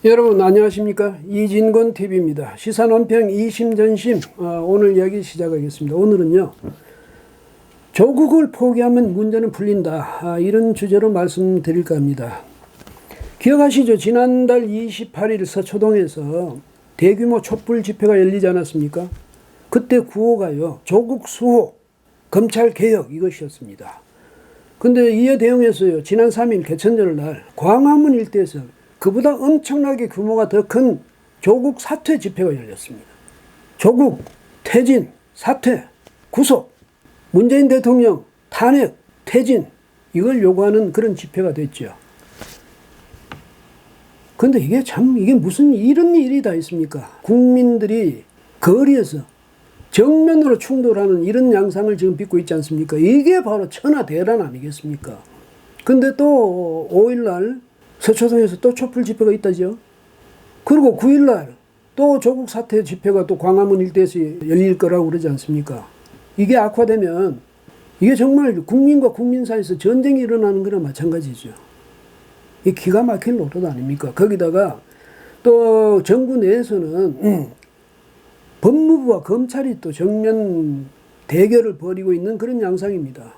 여러분 안녕하십니까? 이진권 TV입니다. 시사논평 2심 전심 오늘 이야기 시작하겠습니다. 오늘은요, 조국을 포기하면 문제는 풀린다, 이런 주제로 말씀드릴까 합니다. 기억하시죠? 지난달 28일 서초동에서 대규모 촛불 집회가 열리지 않았습니까? 그때 구호가요, 조국 수호, 검찰 개혁, 이것이었습니다. 근데 이에 대응해서요, 지난 3일 개천절 날 광화문 일대에서 그보다 엄청나게 규모가 더 큰 조국 사퇴 집회가 열렸습니다. 조국 퇴진, 사퇴, 구속, 문재인 대통령 탄핵, 퇴진, 이걸 요구하는 그런 집회가 됐죠. 근데 이게 무슨 이런 일이 다 있습니까? 국민들이 거리에서 정면으로 충돌하는 이런 양상을 지금 빚고 있지 않습니까? 이게 바로 천하대란 아니겠습니까? 근데 또 5일날 서초동에서 또 촛불 집회가 있다죠. 그리고 9일날 또 조국 사퇴 집회가 또 광화문 일대에서 열릴 거라고 그러지 않습니까? 이게 악화되면 이게 정말 국민과 국민 사이에서 전쟁이 일어나는 거나 마찬가지죠. 이 기가 막힐 노릇 아닙니까? 거기다가 또 정부 내에서는 법무부와 검찰이 또 정면 대결을 벌이고 있는 그런 양상입니다.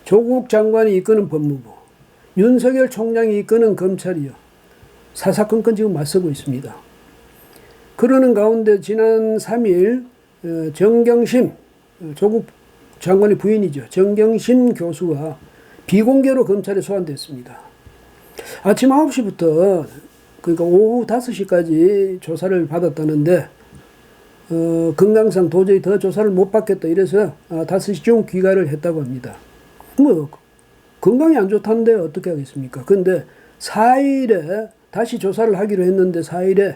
조국 장관이 이끄는 법무부, 윤석열 총장이 이끄는 검찰이요, 사사건건 지금 맞서고 있습니다. 그러는 가운데 지난 3일 정경심, 조국 장관의 부인이죠, 정경심 교수가 비공개로 검찰에 소환됐습니다. 아침 9시부터 그러니까 오후 5시까지 조사를 받았다는데 건강상 도저히 더 조사를 못 받겠다 이래서 5시쯤 귀가를 했다고 합니다. 건강이 안 좋다는데 어떻게 하겠습니까? 근데 4일에 다시 조사를 하기로 했는데 4일에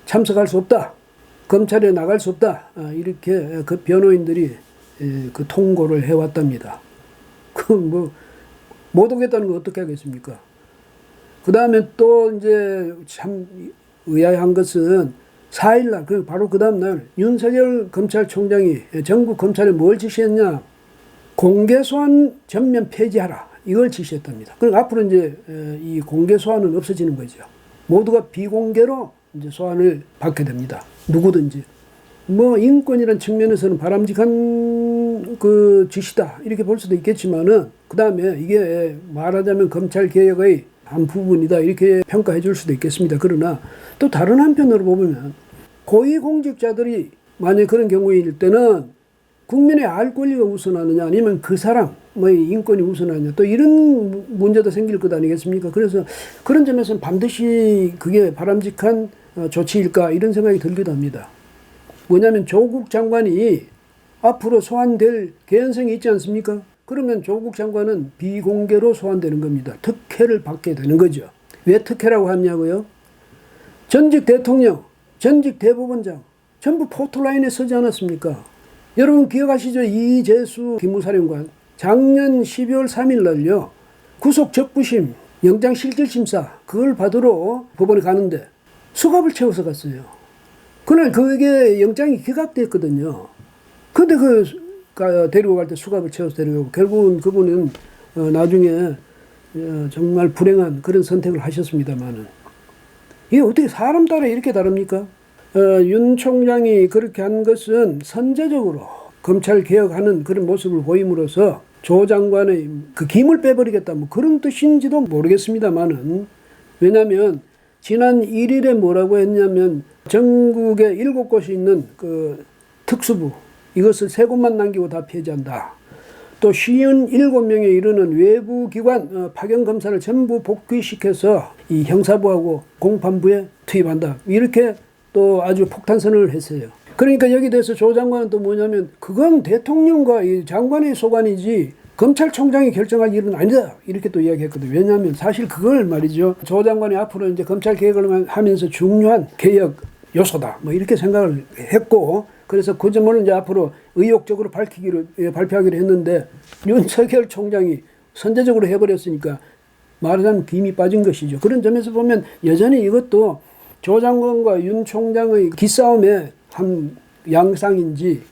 참석할 수 없다, 검찰에 나갈 수 없다, 이렇게 그 변호인들이 그 통고를 해왔답니다. 못 오겠다는 거 어떻게 하겠습니까? 그 다음에 또 이제 참 의아한 것은 4일날, 바로 그 다음날 윤석열 검찰총장이 전국 검찰에 뭘 지시했냐? 공개소환 전면 폐지하라, 이걸 지시했답니다. 그럼 앞으로 이제 이 공개소환은 없어지는 거죠. 모두가 비공개로 이제 소환을 받게 됩니다. 누구든지. 인권이라는 측면에서는 바람직한 그 지시다, 이렇게 볼 수도 있겠지만은, 그 다음에 이게 말하자면 검찰 개혁의 한 부분이다, 이렇게 평가해 줄 수도 있겠습니다. 그러나 또 다른 한편으로 보면 고위공직자들이 만약 그런 경우일 때는 국민의 알 권리가 우선하느냐, 아니면 그 사람의 인권이 우선하느냐, 또 이런 문제도 생길 것 아니겠습니까? 그래서 그런 점에서는 반드시 그게 바람직한 조치일까, 이런 생각이 들기도 합니다. 뭐냐면 조국 장관이 앞으로 소환될 개연성이 있지 않습니까? 그러면 조국 장관은 비공개로 소환되는 겁니다. 특혜를 받게 되는 거죠. 왜 특혜라고 하냐고요? 전직 대통령, 전직 대법원장 전부 포토라인에 서지 않았습니까? 여러분 기억하시죠? 이재수 기무사령관 작년 12월 3일 날요, 구속 적부심 영장실질심사 그걸 받으러 법원에 가는데 수갑을 채워서 갔어요. 그날 그게 영장이 기각됐거든요. 근데 데리고 갈 때 수갑을 채워서 데려가고, 결국은 그분은 나중에 정말 불행한 그런 선택을 하셨습니다만은, 이게 어떻게 사람 따라 이렇게 다릅니까? 윤 총장이 그렇게 한 것은 선제적으로 검찰 개혁하는 그런 모습을 보임으로써 조 장관의 그 김을 빼버리겠다, 그런 뜻인지도 모르겠습니다만은, 왜냐하면 지난 1일에 뭐라고 했냐면 전국에 7곳이 있는 그 특수부, 이것을 3곳만 남기고 다 폐지한다. 또 57명에 이르는 외부기관 파견검사를 전부 복귀시켜서 이 형사부하고 공판부에 투입한다, 이렇게 또 아주 폭탄선언을 했어요. 그러니까 여기 대해서 조 장관은 또 뭐냐면, 그건 대통령과 이 장관의 소관이지 검찰총장이 결정할 일은 아니다, 이렇게 또 이야기했거든요. 왜냐하면 사실 그걸 말이죠, 조 장관이 앞으로 이제 검찰 개혁을 하면서 중요한 개혁 요소다, 이렇게 생각을 했고, 그래서 그 점을 이제 앞으로 의욕적으로 발표하기로 했는데, 윤석열 총장이 선제적으로 해버렸으니까 말하자면 김이 빠진 것이죠. 그런 점에서 보면 여전히 이것도 조 장관과 윤 총장의 기싸움의 한 양상인지,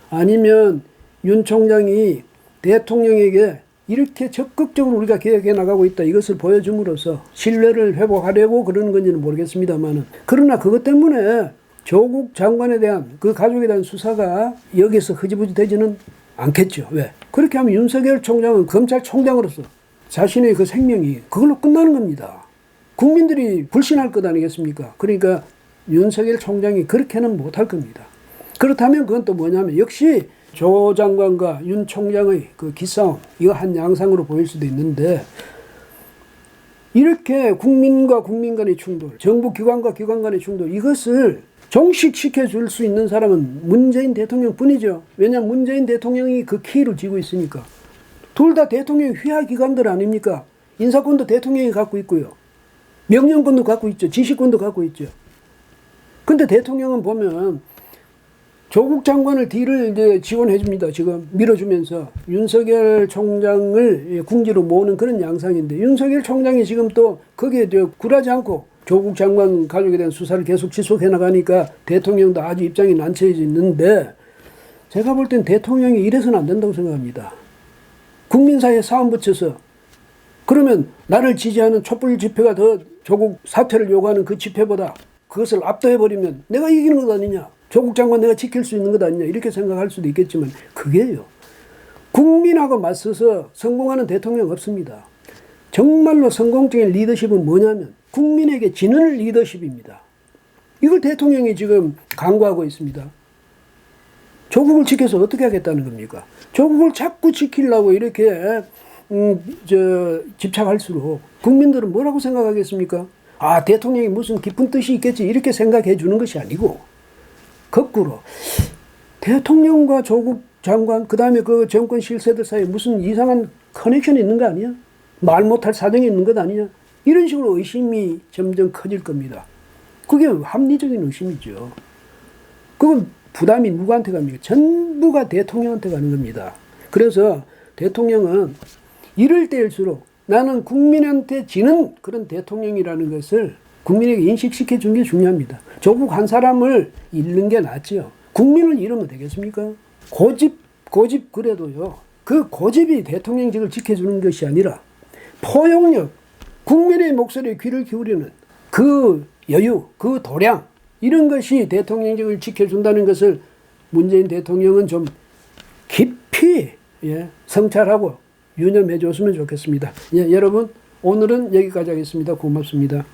아니면 윤 총장이 대통령에게 이렇게 적극적으로 우리가 개혁해 나가고 있다. 이것을 보여줌으로써 신뢰를 회복하려고 그러는 건지는 모르겠습니다만은. 그러나 그것 때문에 조국 장관에 대한 그 가족에 대한 수사가 여기서 흐지부지 되지는 않겠죠. 왜? 그렇게 하면 윤석열 총장은 검찰총장으로서 자신의 그 생명이 그걸로 끝나는 겁니다. 국민들이 불신할 것 아니겠습니까? 그러니까 윤석열 총장이 그렇게는 못할 겁니다. 그렇다면 그건 또 뭐냐면 역시 조 장관과 윤 총장의 그 기싸움, 이거 한 양상으로 보일 수도 있는데, 이렇게 국민과 국민 간의 충돌, 정부 기관과 기관 간의 충돌, 이것을 종식시켜줄 수 있는 사람은 문재인 대통령 뿐이죠. 왜냐하면 문재인 대통령이 그 키를 쥐고 있으니까. 둘 다 대통령 휘하 기관들 아닙니까? 인사권도 대통령이 갖고 있고요. 명령권도 갖고 있죠. 지시권도 갖고 있죠. 근데 대통령은 보면 조국 장관을 뒤를 이제 지원해 줍니다. 지금 밀어주면서 윤석열 총장을 궁지로 모으는 그런 양상인데, 윤석열 총장이 지금 또 거기에 굴하지 않고 조국 장관 가족에 대한 수사를 계속 지속해 나가니까 대통령도 아주 입장이 난처해져 있는데, 제가 볼 땐 대통령이 이래서는 안 된다고 생각합니다. 국민 사이에 싸움 붙여서, 그러면 나를 지지하는 촛불 집회가 더 조국 사퇴를 요구하는 그 집회보다 그것을 압도해버리면 내가 이기는 것 아니냐, 조국 장관 내가 지킬 수 있는 것 아니냐, 이렇게 생각할 수도 있겠지만, 그게요, 국민하고 맞서서 성공하는 대통령 없습니다. 정말로 성공적인 리더십은 뭐냐면 국민에게 지는 리더십입니다. 이걸 대통령이 지금 강구하고 있습니다. 조국을 지켜서 어떻게 하겠다는 겁니까? 조국을 자꾸 지키려고 이렇게 집착할수록 국민들은 뭐라고 생각하겠습니까? 아, 대통령이 무슨 깊은 뜻이 있겠지, 이렇게 생각해 주는 것이 아니고, 거꾸로 대통령과 조국 장관, 그 다음에 그 정권 실세들 사이에 무슨 이상한 커넥션이 있는 거 아니야? 말 못할 사정이 있는 것 아니냐? 이런 식으로 의심이 점점 커질 겁니다. 그게 합리적인 의심이죠. 그건 부담이 누구한테 갑니까? 전부가 대통령한테 가는 겁니다. 그래서 대통령은 이럴 때일수록 나는 국민한테 지는 그런 대통령이라는 것을 국민에게 인식시켜 주는 게 중요합니다. 조국 한 사람을 잃는 게 낫죠. 국민을 잃으면 되겠습니까? 고집 그래도요. 그 고집이 대통령직을 지켜주는 것이 아니라 포용력, 국민의 목소리에 귀를 기울이는 그 여유, 그 도량, 이런 것이 대통령직을 지켜준다는 것을 문재인 대통령은 좀 깊이 성찰하고 유념해 줬으면 좋겠습니다. 여러분, 오늘은 여기까지 하겠습니다. 고맙습니다.